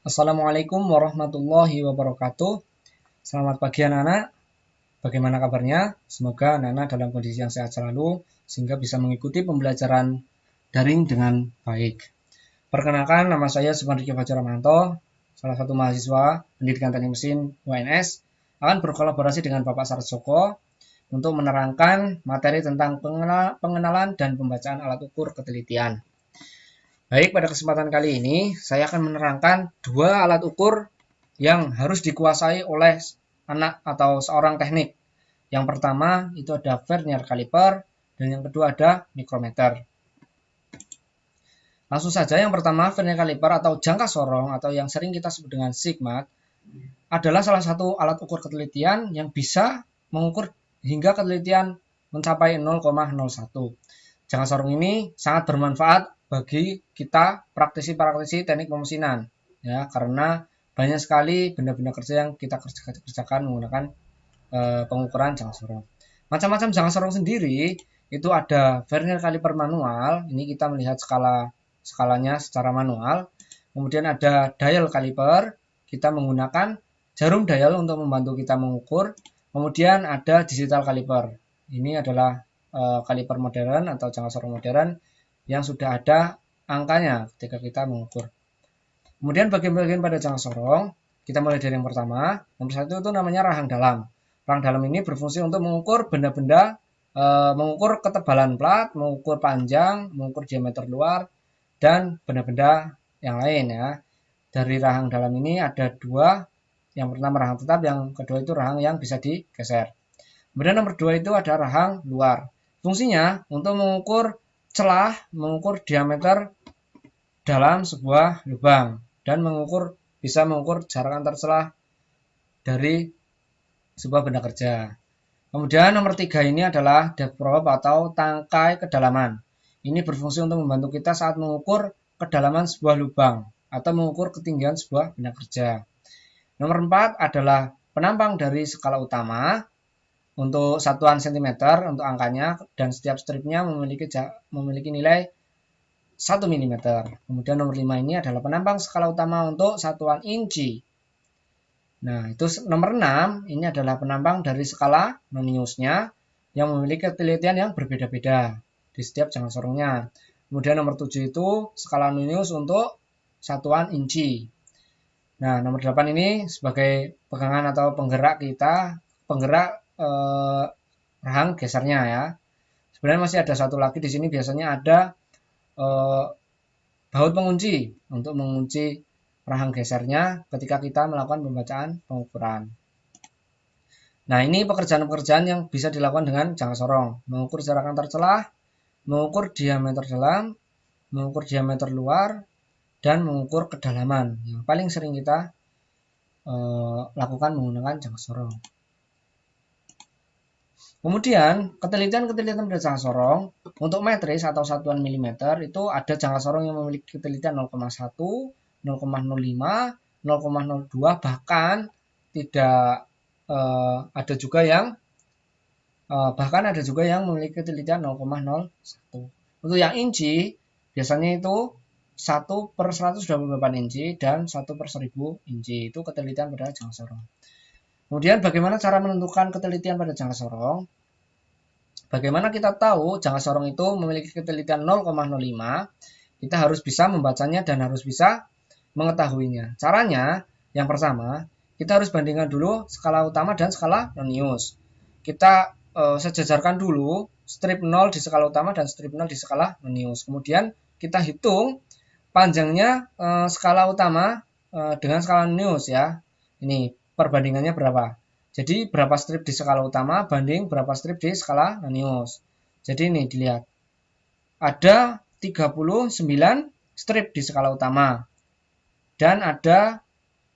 Assalamualaikum warahmatullahi wabarakatuh. Selamat pagi anak-anak. Bagaimana kabarnya? Semoga anak-anak dalam kondisi yang sehat selalu sehingga bisa mengikuti pembelajaran daring dengan baik. Perkenalkan, nama saya Supardi Fajar Ramanto, salah satu mahasiswa Pendidikan Teknik Mesin UNS, akan berkolaborasi dengan Bapak Sarjoko untuk menerangkan materi tentang pengenalan dan pembacaan alat ukur ketelitian. Baik, pada kesempatan kali ini saya akan menerangkan dua alat ukur yang harus dikuasai oleh anak atau seorang teknik. Yang pertama itu ada vernier caliper dan yang kedua ada mikrometer. Langsung saja, yang pertama vernier caliper atau jangka sorong atau yang sering kita sebut dengan sigmat adalah salah satu alat ukur ketelitian yang bisa mengukur hingga ketelitian mencapai 0,01. Jangka sorong ini sangat bermanfaat bagi kita praktisi teknik pemesinan, ya, karena banyak sekali benda-benda kerja yang kita kerjakan menggunakan pengukuran jangka sorong. Macam-macam jangka sorong sendiri itu ada vernier caliper manual, ini kita melihat skalanya secara manual. Kemudian ada dial caliper, kita menggunakan jarum dial untuk membantu kita mengukur. Kemudian ada digital caliper, ini adalah kaliper modern atau jangka sorong modern yang sudah ada angkanya ketika kita mengukur. Kemudian bagian-bagian pada jangka sorong, kita mulai dari yang pertama. Nomor satu itu namanya rahang dalam. Rahang dalam ini berfungsi untuk mengukur benda-benda, mengukur ketebalan plat, mengukur panjang, mengukur diameter luar, dan benda-benda yang lain, ya. Dari rahang dalam ini ada dua. Yang pertama rahang tetap, yang kedua itu rahang yang bisa digeser. Kemudian nomor dua itu ada rahang luar. Fungsinya untuk mengukur celah, mengukur diameter dalam sebuah lubang, dan bisa mengukur jarak antar celah dari sebuah benda kerja. Kemudian nomor tiga ini adalah depth probe atau tangkai kedalaman. Ini berfungsi untuk membantu kita saat mengukur kedalaman sebuah lubang atau mengukur ketinggian sebuah benda kerja. Nomor 4 adalah penampang dari skala utama untuk satuan cm untuk angkanya, dan setiap stripnya memiliki nilai 1 mm. Kemudian nomor 5 ini adalah penampang skala utama untuk satuan inci. Nah, itu nomor 6 ini adalah penampang dari skala noniusnya yang memiliki ketelitian yang berbeda-beda di setiap jangka sorongnya. Kemudian nomor 7 itu skala nonius untuk satuan inci. Nah, nomor 8 ini sebagai pegangan atau penggerak rahang gesernya, ya. Sebenarnya masih ada satu lagi di sini, biasanya ada baut pengunci untuk mengunci rahang gesernya ketika kita melakukan pembacaan pengukuran. Nah, ini pekerjaan-pekerjaan yang bisa dilakukan dengan jangka sorong. Mengukur jarak antar celah, mengukur diameter dalam, mengukur diameter luar, dan mengukur kedalaman. Yang paling sering kita lakukan menggunakan jangka sorong. Kemudian, ketelitian-ketelitian pada jangka sorong untuk metris atau satuan milimeter itu ada jangka sorong yang memiliki ketelitian 0,1, 0,05, 0,02, bahkan tidak ada juga yang memiliki ketelitian 0,01. Untuk yang inci biasanya itu 1/128 inci dan 1/1000 inci, itu ketelitian pada jangka sorong. Kemudian bagaimana cara menentukan ketelitian pada jangka sorong? Bagaimana kita tahu jangka sorong itu memiliki ketelitian 0,05? Kita harus bisa membacanya dan harus bisa mengetahuinya. Caranya, yang pertama, kita harus bandingkan dulu skala utama dan skala nonius. Kita sejajarkan dulu strip 0 di skala utama dan strip 0 di skala nonius. Kemudian kita hitung panjangnya skala utama dengan skala nonius, ya. Ini perbandingannya berapa? Jadi berapa strip di skala utama banding berapa strip di skala nonius. Jadi ini dilihat. Ada 39 strip di skala utama dan ada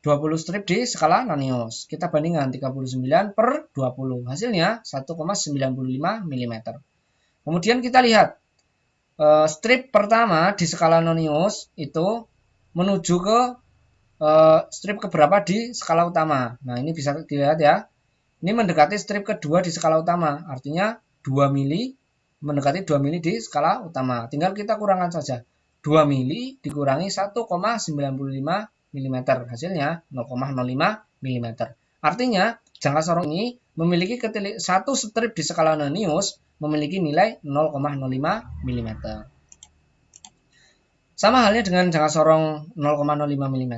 20 strip di skala nonius. Kita bandingkan 39/20. Hasilnya 1,95 mm. Kemudian kita lihat strip pertama di skala nonius itu menuju ke strip keberapa di skala utama. Nah, ini bisa dilihat, ya. Ini mendekati strip kedua di skala utama. Artinya 2 mili mendekati 2 mili di skala utama. Tinggal kita kurangkan saja. 2 mili dikurangi 1,95 mm. Hasilnya 0,05 mm. Artinya jangka sorong ini memiliki satu strip di skala nonius memiliki nilai 0,05 mm. Sama halnya dengan jangka sorong 0,05 mm,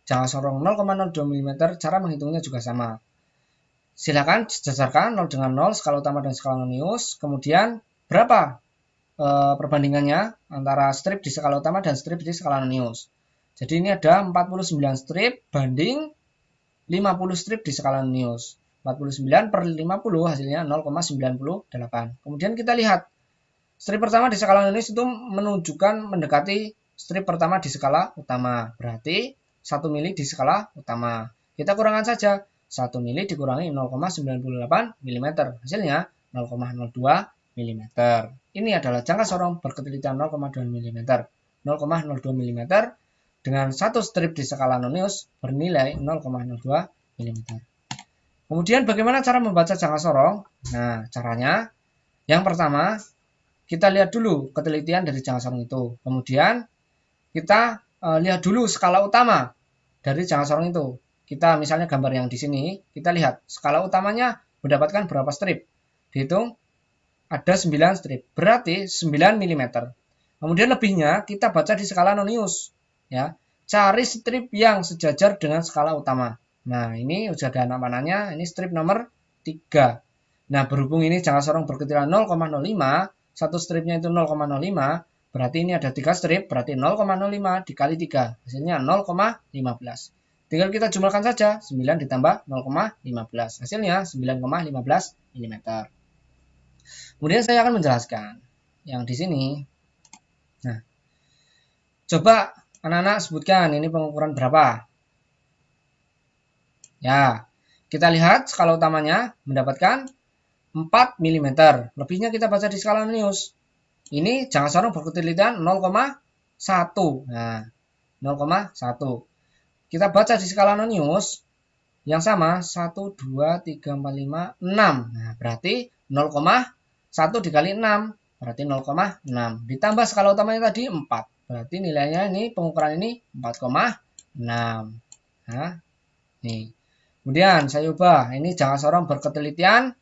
jangka sorong 0,02 mm, cara menghitungnya juga sama. Silakan sejajarkan 0 dengan 0 skala utama dan skala nonius, kemudian berapa perbandingannya antara strip di skala utama dan strip di skala nonius. Jadi ini ada 49 strip banding 50 strip di skala nonius. 49 per 50 hasilnya 0,98. Kemudian kita lihat strip pertama di skala nonius itu menunjukkan mendekati strip pertama di skala utama. Berarti 1 mili di skala utama. Kita kurangkan saja. 1 mili dikurangi 0,98 mm. Hasilnya 0,02 mm. Ini adalah jangka sorong berketelitian 0,2 mm. 0,02 mm dengan satu strip di skala nonius bernilai 0,02 mm. Kemudian bagaimana cara membaca jangka sorong? Nah, caranya yang pertama kita lihat dulu ketelitian dari jangka sorong itu. Kemudian kita lihat dulu skala utama dari jangka sorong itu. Kita misalnya gambar yang di sini, kita lihat skala utamanya mendapatkan berapa strip. Dihitung ada 9 strip, berarti 9 mm. Kemudian lebihnya kita baca di skala nonius. Ya, cari strip yang sejajar dengan skala utama. Nah, ini sudah ada panahnya, ini strip nomor 3. Nah, berhubung ini jangka sorong berketelitian 0,05, satu stripnya itu 0,05, berarti ini ada 3 strip, berarti 0,05 dikali 3, hasilnya 0,15. Tinggal kita jumlahkan saja, 9 ditambah 0,15. Hasilnya 9,15 mm. Kemudian saya akan menjelaskan yang di sini. Nah, coba anak-anak sebutkan ini pengukuran berapa. Ya, kita lihat skala utamanya mendapatkan 4 mm. Lebihnya kita baca di skala nonius. Ini jangka sorong berketelitian 0,1. Nah, 0,1. Kita baca di skala nonius yang sama 1, 2, 3, 4, 5, 6. Nah, berarti 0,1 dikali 6 berarti 0,6. Ditambah skala utamanya tadi 4. Berarti nilainya ini pengukuran ini 4,6. Nah, nih. Kemudian saya ubah ini jangka sorong berketelitian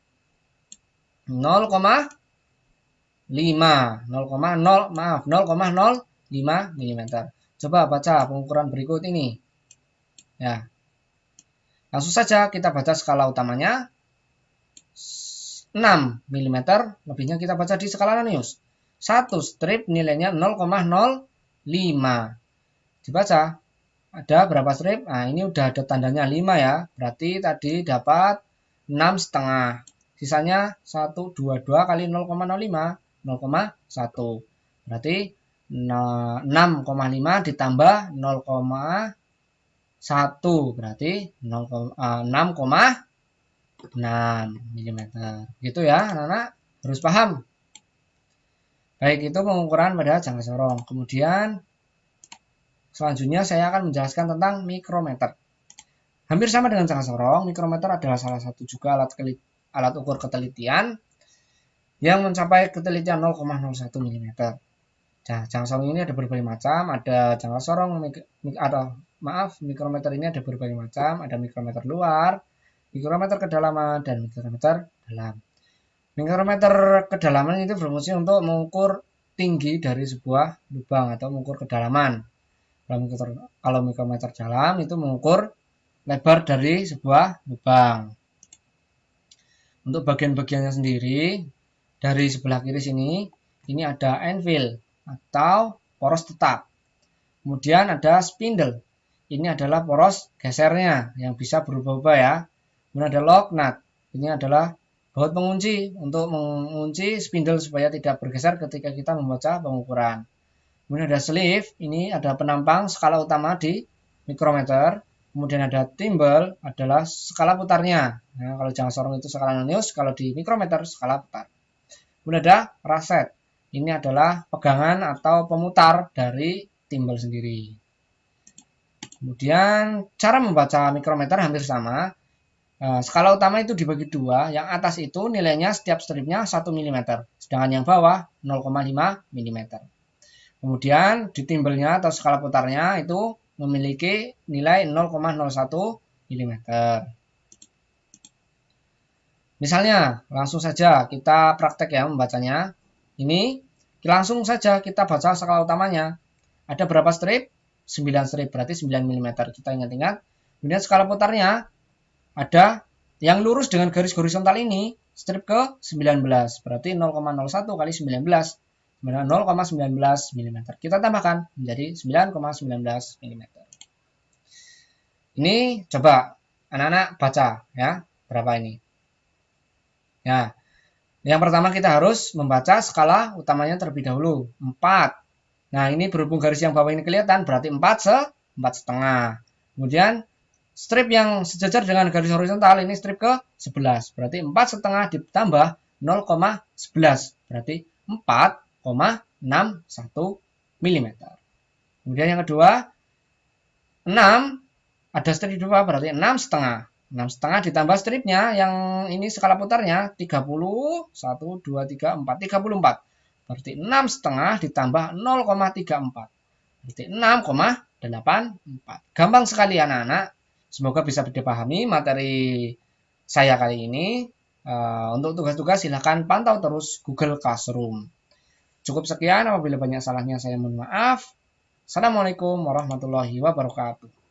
0,05 mm. Coba baca pengukuran berikut ini. Ya. Langsung saja kita baca skala utamanya 6 mm, lebihnya kita baca di skala nonius. Satu strip nilainya 0,05. Dibaca. Ada berapa strip? Nah, ini udah ada tandanya 5 ya. Berarti tadi dapat 6,5. Sisanya 122 kali 0,05, 0,1. Berarti 6,5 ditambah 0,1 berarti 6,6 mm. Gitu ya, anak-anak harus paham. Baik, itu pengukuran pada jangka sorong. Kemudian selanjutnya saya akan menjelaskan tentang mikrometer. Hampir sama dengan jangka sorong, mikrometer adalah salah satu juga alat ukur ketelitian yang mencapai ketelitian 0,01 mm. Nah, jangka sorong ini ada berbagai macam, ada jangka sorong mikrometer ini ada berbagai macam, ada mikrometer luar, mikrometer kedalaman, dan mikrometer dalam. Mikrometer kedalaman itu berfungsi untuk mengukur tinggi dari sebuah lubang atau mengukur kedalaman. Kalau mikrometer dalam itu mengukur lebar dari sebuah lubang. Untuk bagian-bagiannya sendiri, dari sebelah kiri sini, ini ada anvil atau poros tetap. Kemudian ada spindle. Ini adalah poros gesernya yang bisa berubah-ubah ya. Kemudian ada lock nut. Ini adalah baut pengunci untuk mengunci spindle supaya tidak bergeser ketika kita membaca pengukuran. Kemudian ada sleeve. Ini ada penampang skala utama di mikrometer. Kemudian ada thimble adalah skala putarnya. Nah, kalau jangka sorong itu skala nonius, kalau di mikrometer skala putar. Kemudian ada rasset. Ini adalah pegangan atau pemutar dari thimble sendiri. Kemudian cara membaca mikrometer hampir sama. Skala utama itu dibagi dua. Yang atas itu nilainya setiap stripnya 1 mm. Sedangkan yang bawah 0,5 mm. Kemudian di thimble-nya atau skala putarnya itu memiliki nilai 0,01 mm. Misalnya, langsung saja kita praktek ya membacanya. Ini langsung saja kita baca skala utamanya. Ada berapa strip? 9 strip, berarti 9 mm. Kita ingat-ingat. Kemudian skala putarnya ada yang lurus dengan garis horizontal ini, strip ke 19, berarti 0,01 kali 19, 0,19 mm. Kita tambahkan menjadi 9,19 mm. Ini coba anak-anak baca ya, berapa ini? Ya, yang pertama kita harus membaca skala utamanya terlebih dahulu, 4. Nah, ini berhubung garis yang bawah ini kelihatan, berarti 4 setengah. Kemudian strip yang sejajar dengan garis horizontal ini strip ke 11. Berarti 4 setengah ditambah 0,11. Berarti 4,61 mm. Kemudian yang kedua, 6. Ada strip di bawah, berarti 6 setengah. 6 setengah ditambah stripnya yang ini skala putarnya 30, 1, 2, 3, 4, 34. Berarti 6 setengah ditambah 0,34. Berarti 6,84. Gampang sekali anak-anak. Semoga bisa dipahami materi saya kali ini. Untuk tugas-tugas silahkan pantau terus Google Classroom. Cukup sekian, apabila banyak salahnya saya mohon maaf. Assalamualaikum warahmatullahi wabarakatuh.